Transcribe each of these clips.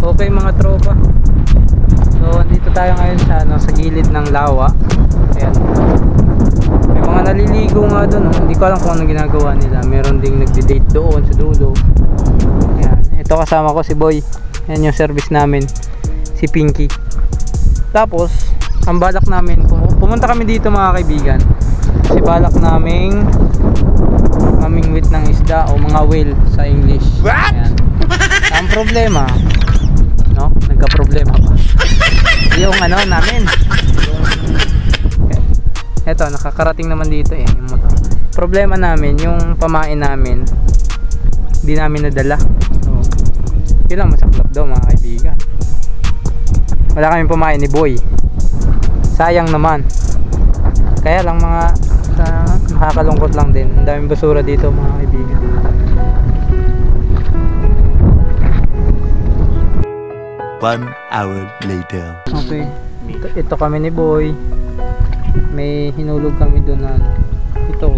Okay mga tropa. So andito tayo ngayon sa gilid ng lawa. Ayan. May mga naliligo nga doon, no? Hindi ko alam kung ano ginagawa nila. Meron ding nagde-date doon sa dulo. Ayan. Ito kasama ko si Boy. Ayan yung service namin, si Pinky. Tapos ang balak namin, pumunta kami dito mga kaibigan. Si balak naming mamingwit ng isda o mga whale sa English. Ayan. Ang problema, no? Nagka-problema pa. Yung ano namin. Eto, nakakarating naman dito eh, yung motor. Problema namin, yung pamain namin, hindi namin nadala. So, yun lang masaklap daw mga kaibigan. Wala kaming pamain ni Boy. Sayang naman. Kaya lang mga nakakalungkot lang din. Ang daming basura dito mga kaibigan. One hour later. Okay. Ito kami ni Boy. May hinulog kami doon na ito.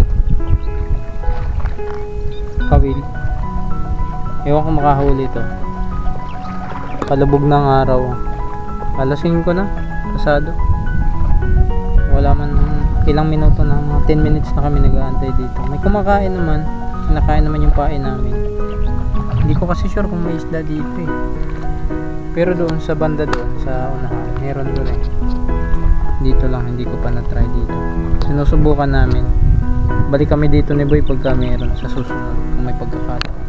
Kawil. Ewan ko makahuli ito. Palubog ng araw. Alasing ko na. Pasado. Wala man ilang minuto na. Mga 10 minutes na kami nag-aantay dito. May kumakain naman. Kinakain naman yung pain namin. Hindi ko kasi sure kung may isda dito eh. Pero doon sa banda doon sa unahan, meron doon eh. Dito lang, hindi ko pa na-try dito. Sinusubukan namin. Balik kami dito ni Boy pagka meron sa susunod kung may pagkakataon.